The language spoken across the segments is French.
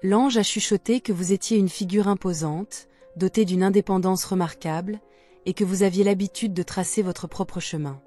L'ange a chuchoté que vous étiez une figure imposante, dotée d'une indépendance remarquable, et que vous aviez l'habitude de tracer votre propre chemin.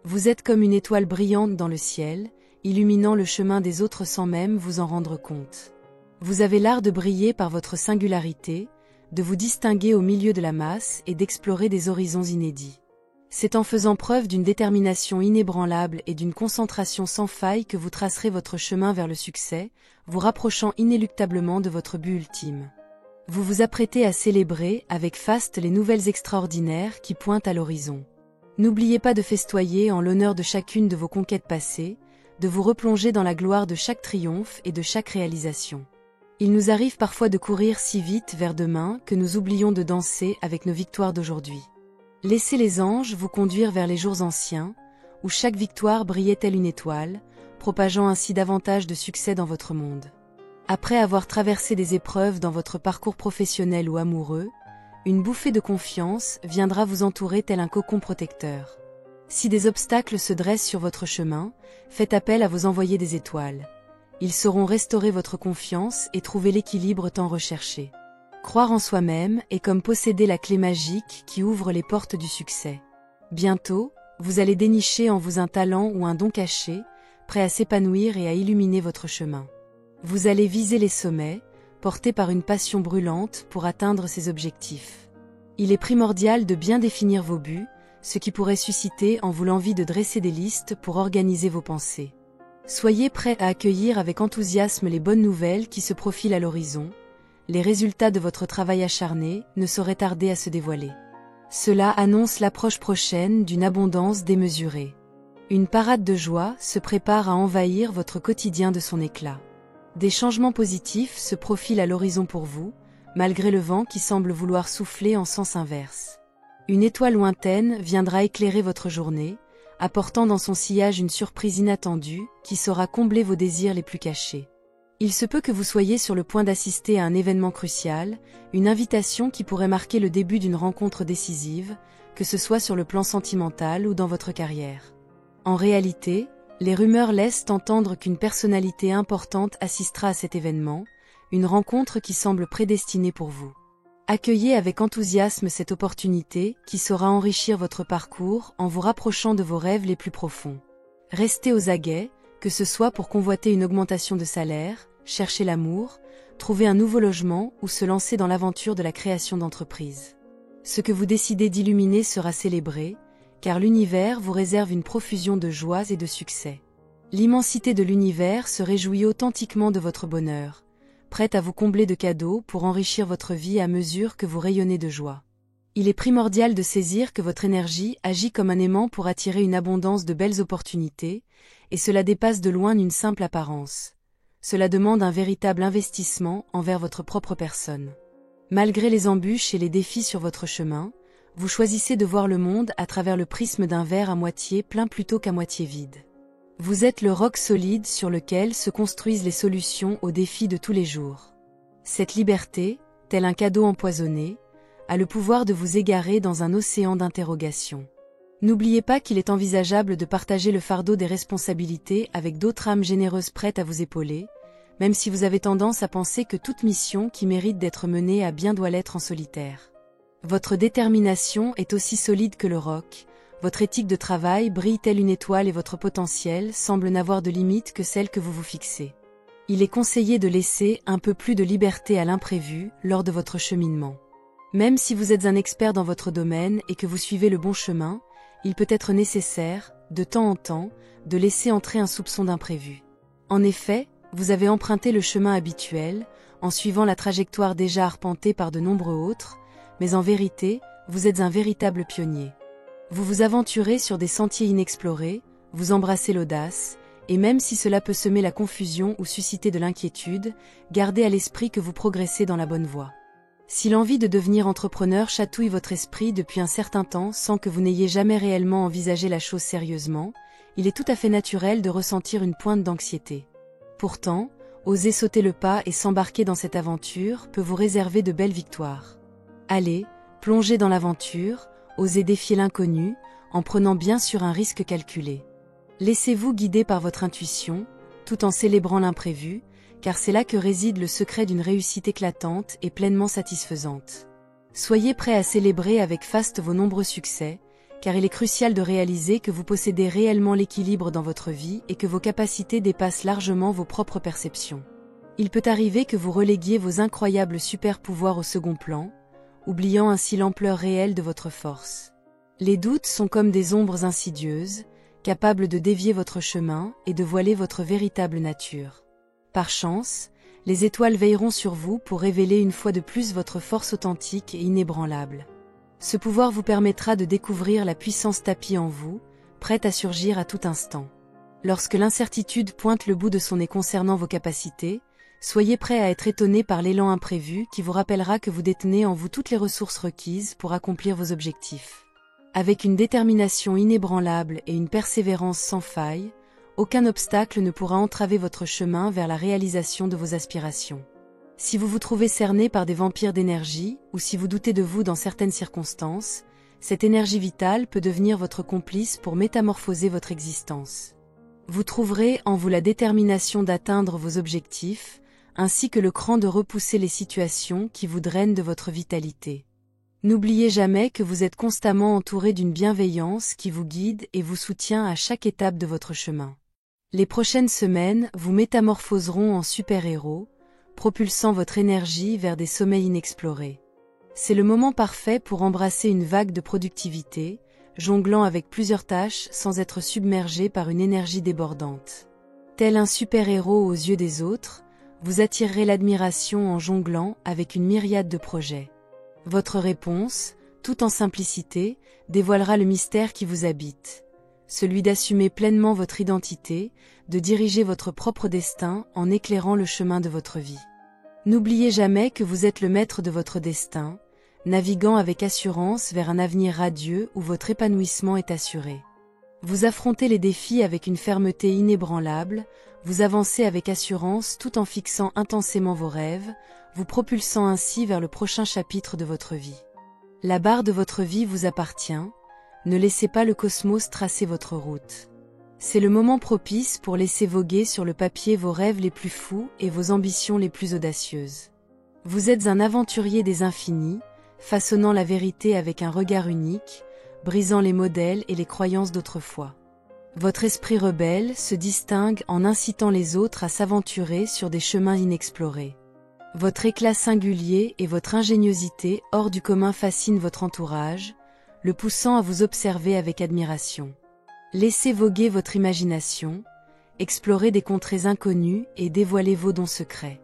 Vous êtes comme une étoile brillante dans le ciel, illuminant le chemin des autres sans même vous en rendre compte. Vous avez l'art de briller par votre singularité, de vous distinguer au milieu de la masse et d'explorer des horizons inédits. C'est en faisant preuve d'une détermination inébranlable et d'une concentration sans faille que vous tracerez votre chemin vers le succès, vous rapprochant inéluctablement de votre but ultime. Vous vous apprêtez à célébrer avec faste les nouvelles extraordinaires qui pointent à l'horizon. N'oubliez pas de festoyer en l'honneur de chacune de vos conquêtes passées, de vous replonger dans la gloire de chaque triomphe et de chaque réalisation. Il nous arrive parfois de courir si vite vers demain que nous oublions de danser avec nos victoires d'aujourd'hui. Laissez les anges vous conduire vers les jours anciens, où chaque victoire brillait telle une étoile, propageant ainsi davantage de succès dans votre monde. Après avoir traversé des épreuves dans votre parcours professionnel ou amoureux, une bouffée de confiance viendra vous entourer tel un cocon protecteur. Si des obstacles se dressent sur votre chemin, faites appel à vos envoyés des étoiles. Ils sauront restaurer votre confiance et trouver l'équilibre tant recherché. Croire en soi-même est comme posséder la clé magique qui ouvre les portes du succès. Bientôt, vous allez dénicher en vous un talent ou un don caché, prêt à s'épanouir et à illuminer votre chemin. Vous allez viser les sommets, porté par une passion brûlante pour atteindre ces objectifs. Il est primordial de bien définir vos buts, ce qui pourrait susciter en vous l'envie de dresser des listes pour organiser vos pensées. Soyez prêts à accueillir avec enthousiasme les bonnes nouvelles qui se profilent à l'horizon. Les résultats de votre travail acharné ne sauraient tarder à se dévoiler. Cela annonce l'approche prochaine d'une abondance démesurée. Une parade de joie se prépare à envahir votre quotidien de son éclat. Des changements positifs se profilent à l'horizon pour vous, malgré le vent qui semble vouloir souffler en sens inverse. Une étoile lointaine viendra éclairer votre journée, apportant dans son sillage une surprise inattendue qui saura combler vos désirs les plus cachés. Il se peut que vous soyez sur le point d'assister à un événement crucial, une invitation qui pourrait marquer le début d'une rencontre décisive, que ce soit sur le plan sentimental ou dans votre carrière. En réalité, les rumeurs laissent entendre qu'une personnalité importante assistera à cet événement, une rencontre qui semble prédestinée pour vous. Accueillez avec enthousiasme cette opportunité qui saura enrichir votre parcours en vous rapprochant de vos rêves les plus profonds. Restez aux aguets, que ce soit pour convoiter une augmentation de salaire, chercher l'amour, trouver un nouveau logement ou se lancer dans l'aventure de la création d'entreprise. Ce que vous décidez d'illuminer sera célébré, car l'univers vous réserve une profusion de joies et de succès. L'immensité de l'univers se réjouit authentiquement de votre bonheur, prête à vous combler de cadeaux pour enrichir votre vie à mesure que vous rayonnez de joie. Il est primordial de saisir que votre énergie agit comme un aimant pour attirer une abondance de belles opportunités, et cela dépasse de loin une simple apparence. Cela demande un véritable investissement envers votre propre personne. Malgré les embûches et les défis sur votre chemin, vous choisissez de voir le monde à travers le prisme d'un verre à moitié plein plutôt qu'à moitié vide. Vous êtes le roc solide sur lequel se construisent les solutions aux défis de tous les jours. Cette liberté, tel un cadeau empoisonné, a le pouvoir de vous égarer dans un océan d'interrogations. N'oubliez pas qu'il est envisageable de partager le fardeau des responsabilités avec d'autres âmes généreuses prêtes à vous épauler, même si vous avez tendance à penser que toute mission qui mérite d'être menée à bien doit l'être en solitaire. Votre détermination est aussi solide que le roc, votre éthique de travail brille telle une étoile et votre potentiel semble n'avoir de limite que celle que vous vous fixez. Il est conseillé de laisser un peu plus de liberté à l'imprévu lors de votre cheminement. Même si vous êtes un expert dans votre domaine et que vous suivez le bon chemin, il peut être nécessaire, de temps en temps, de laisser entrer un soupçon d'imprévu. En effet, vous avez emprunté le chemin habituel, en suivant la trajectoire déjà arpentée par de nombreux autres, mais en vérité, vous êtes un véritable pionnier. Vous vous aventurez sur des sentiers inexplorés, vous embrassez l'audace, et même si cela peut semer la confusion ou susciter de l'inquiétude, gardez à l'esprit que vous progressez dans la bonne voie. Si l'envie de devenir entrepreneur chatouille votre esprit depuis un certain temps sans que vous n'ayez jamais réellement envisagé la chose sérieusement, il est tout à fait naturel de ressentir une pointe d'anxiété. Pourtant, oser sauter le pas et s'embarquer dans cette aventure peut vous réserver de belles victoires. Allez, plongez dans l'aventure, osez défier l'inconnu, en prenant bien sûr un risque calculé. Laissez-vous guider par votre intuition, tout en célébrant l'imprévu, car c'est là que réside le secret d'une réussite éclatante et pleinement satisfaisante. Soyez prêts à célébrer avec faste vos nombreux succès, car il est crucial de réaliser que vous possédez réellement l'équilibre dans votre vie et que vos capacités dépassent largement vos propres perceptions. Il peut arriver que vous reléguiez vos incroyables super-pouvoirs au second plan, oubliant ainsi l'ampleur réelle de votre force. Les doutes sont comme des ombres insidieuses, capables de dévier votre chemin et de voiler votre véritable nature. Par chance, les étoiles veilleront sur vous pour révéler une fois de plus votre force authentique et inébranlable. Ce pouvoir vous permettra de découvrir la puissance tapie en vous, prête à surgir à tout instant. Lorsque l'incertitude pointe le bout de son nez concernant vos capacités, soyez prêts à être étonnés par l'élan imprévu qui vous rappellera que vous détenez en vous toutes les ressources requises pour accomplir vos objectifs. Avec une détermination inébranlable et une persévérance sans faille, aucun obstacle ne pourra entraver votre chemin vers la réalisation de vos aspirations. Si vous vous trouvez cerné par des vampires d'énergie, ou si vous doutez de vous dans certaines circonstances, cette énergie vitale peut devenir votre complice pour métamorphoser votre existence. Vous trouverez en vous la détermination d'atteindre vos objectifs, ainsi que le cran de repousser les situations qui vous drainent de votre vitalité. N'oubliez jamais que vous êtes constamment entouré d'une bienveillance qui vous guide et vous soutient à chaque étape de votre chemin. Les prochaines semaines vous métamorphoseront en super-héros, propulsant votre énergie vers des sommets inexplorés. C'est le moment parfait pour embrasser une vague de productivité, jonglant avec plusieurs tâches sans être submergé par une énergie débordante. Tel un super-héros aux yeux des autres, vous attirerez l'admiration en jonglant avec une myriade de projets. Votre réponse, tout en simplicité, dévoilera le mystère qui vous habite. Celui d'assumer pleinement votre identité, de diriger votre propre destin en éclairant le chemin de votre vie. N'oubliez jamais que vous êtes le maître de votre destin, naviguant avec assurance vers un avenir radieux où votre épanouissement est assuré. Vous affrontez les défis avec une fermeté inébranlable, vous avancez avec assurance tout en fixant intensément vos rêves, vous propulsant ainsi vers le prochain chapitre de votre vie. La barre de votre vie vous appartient, ne laissez pas le cosmos tracer votre route. C'est le moment propice pour laisser voguer sur le papier vos rêves les plus fous et vos ambitions les plus audacieuses. Vous êtes un aventurier des infinis, façonnant la vérité avec un regard unique, brisant les modèles et les croyances d'autrefois. Votre esprit rebelle se distingue en incitant les autres à s'aventurer sur des chemins inexplorés. Votre éclat singulier et votre ingéniosité hors du commun fascinent votre entourage, le poussant à vous observer avec admiration. Laissez voguer votre imagination, explorez des contrées inconnues et dévoilez vos dons secrets.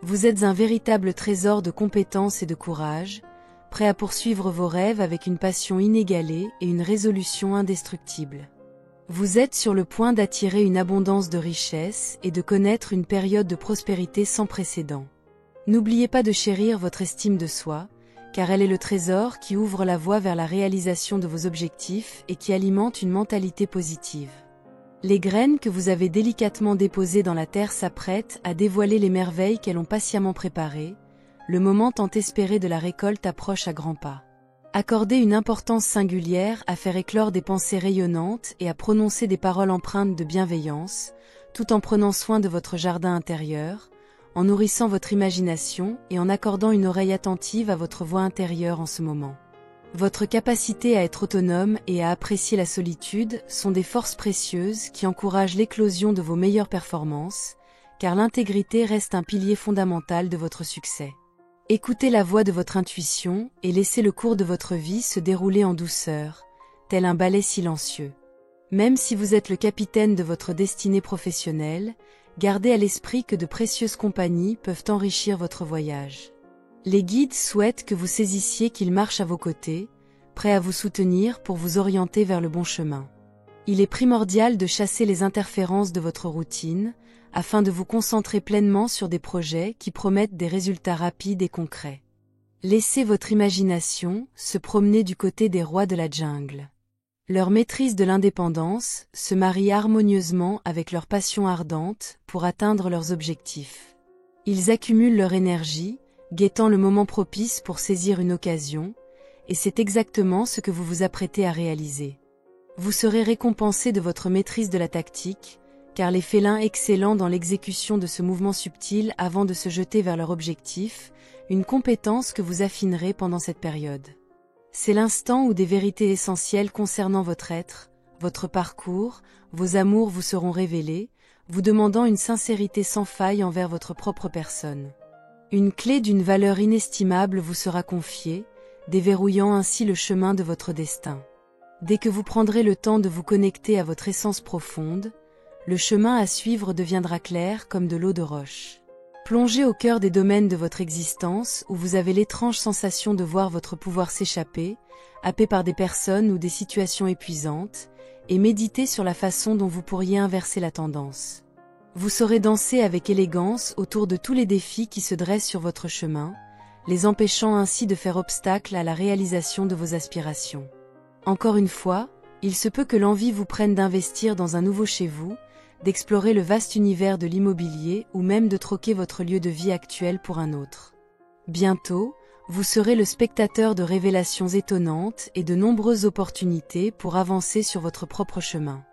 Vous êtes un véritable trésor de compétences et de courage, prêt à poursuivre vos rêves avec une passion inégalée et une résolution indestructible. Vous êtes sur le point d'attirer une abondance de richesses et de connaître une période de prospérité sans précédent. N'oubliez pas de chérir votre estime de soi, car elle est le trésor qui ouvre la voie vers la réalisation de vos objectifs et qui alimente une mentalité positive. Les graines que vous avez délicatement déposées dans la terre s'apprêtent à dévoiler les merveilles qu'elles ont patiemment préparées, le moment tant espéré de la récolte approche à grands pas. Accordez une importance singulière à faire éclore des pensées rayonnantes et à prononcer des paroles empreintes de bienveillance, tout en prenant soin de votre jardin intérieur, en nourrissant votre imagination et en accordant une oreille attentive à votre voix intérieure en ce moment. Votre capacité à être autonome et à apprécier la solitude sont des forces précieuses qui encouragent l'éclosion de vos meilleures performances, car l'intégrité reste un pilier fondamental de votre succès. Écoutez la voix de votre intuition et laissez le cours de votre vie se dérouler en douceur, tel un ballet silencieux. Même si vous êtes le capitaine de votre destinée professionnelle, gardez à l'esprit que de précieuses compagnies peuvent enrichir votre voyage. Les guides souhaitent que vous saisissiez qu'ils marchent à vos côtés, prêts à vous soutenir pour vous orienter vers le bon chemin. Il est primordial de chasser les interférences de votre routine, afin de vous concentrer pleinement sur des projets qui promettent des résultats rapides et concrets. Laissez votre imagination se promener du côté des rois de la jungle. Leur maîtrise de l'indépendance se marie harmonieusement avec leur passion ardente pour atteindre leurs objectifs. Ils accumulent leur énergie, guettant le moment propice pour saisir une occasion, et c'est exactement ce que vous vous apprêtez à réaliser. Vous serez récompensé de votre maîtrise de la tactique, car les félins excellent dans l'exécution de ce mouvement subtil avant de se jeter vers leur objectif, une compétence que vous affinerez pendant cette période. C'est l'instant où des vérités essentielles concernant votre être, votre parcours, vos amours vous seront révélées, vous demandant une sincérité sans faille envers votre propre personne. Une clé d'une valeur inestimable vous sera confiée, déverrouillant ainsi le chemin de votre destin. Dès que vous prendrez le temps de vous connecter à votre essence profonde, le chemin à suivre deviendra clair comme de l'eau de roche. Plongez au cœur des domaines de votre existence où vous avez l'étrange sensation de voir votre pouvoir s'échapper, happé par des personnes ou des situations épuisantes, et méditez sur la façon dont vous pourriez inverser la tendance. Vous saurez danser avec élégance autour de tous les défis qui se dressent sur votre chemin, les empêchant ainsi de faire obstacle à la réalisation de vos aspirations. Encore une fois, il se peut que l'envie vous prenne d'investir dans un nouveau chez vous, d'explorer le vaste univers de l'immobilier ou même de troquer votre lieu de vie actuel pour un autre. Bientôt, vous serez le spectateur de révélations étonnantes et de nombreuses opportunités pour avancer sur votre propre chemin.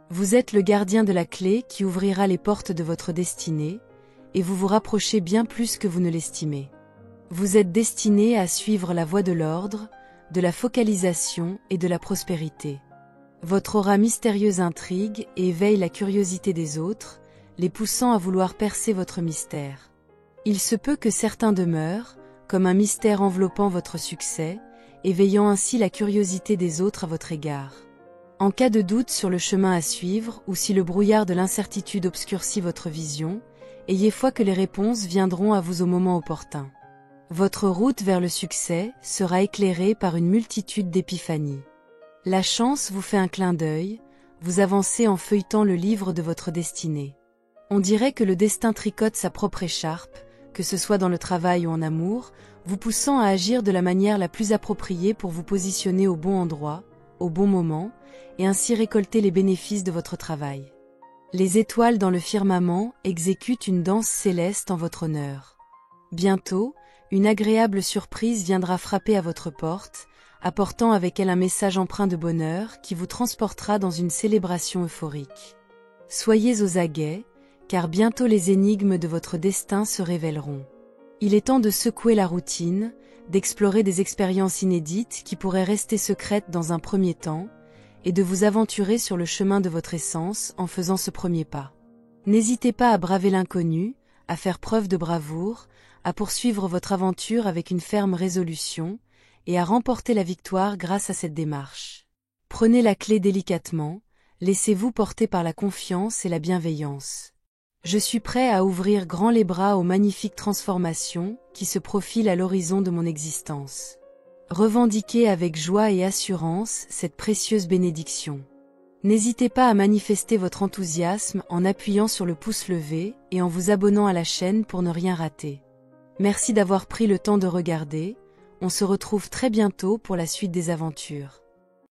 Vous êtes le gardien de la clé qui ouvrira les portes de votre destinée, et vous vous rapprochez bien plus que vous ne l'estimez. Vous êtes destiné à suivre la voie de l'ordre, de la focalisation et de la prospérité. Votre aura mystérieuse intrigue et éveille la curiosité des autres, les poussant à vouloir percer votre mystère. Il se peut que certains demeurent, comme un mystère enveloppant votre succès, éveillant ainsi la curiosité des autres à votre égard. En cas de doute sur le chemin à suivre ou si le brouillard de l'incertitude obscurcit votre vision, ayez foi que les réponses viendront à vous au moment opportun. Votre route vers le succès sera éclairée par une multitude d'épiphanies. La chance vous fait un clin d'œil, vous avancez en feuilletant le livre de votre destinée. On dirait que le destin tricote sa propre écharpe, que ce soit dans le travail ou en amour, vous poussant à agir de la manière la plus appropriée pour vous positionner au bon endroit, au bon moment, et ainsi récolter les bénéfices de votre travail. Les étoiles dans le firmament exécutent une danse céleste en votre honneur. Bientôt, une agréable surprise viendra frapper à votre porte, apportant avec elle un message empreint de bonheur qui vous transportera dans une célébration euphorique. Soyez aux aguets, car bientôt les énigmes de votre destin se révéleront. Il est temps de secouer la routine, d'explorer des expériences inédites qui pourraient rester secrètes dans un premier temps, et de vous aventurer sur le chemin de votre essence en faisant ce premier pas. N'hésitez pas à braver l'inconnu, à faire preuve de bravoure, à poursuivre votre aventure avec une ferme résolution, et à remporter la victoire grâce à cette démarche. Prenez la clé délicatement, laissez-vous porter par la confiance et la bienveillance. Je suis prêt à ouvrir grand les bras aux magnifiques transformations qui se profilent à l'horizon de mon existence. Revendiquez avec joie et assurance cette précieuse bénédiction. N'hésitez pas à manifester votre enthousiasme en appuyant sur le pouce levé et en vous abonnant à la chaîne pour ne rien rater. Merci d'avoir pris le temps de regarder, on se retrouve très bientôt pour la suite des aventures.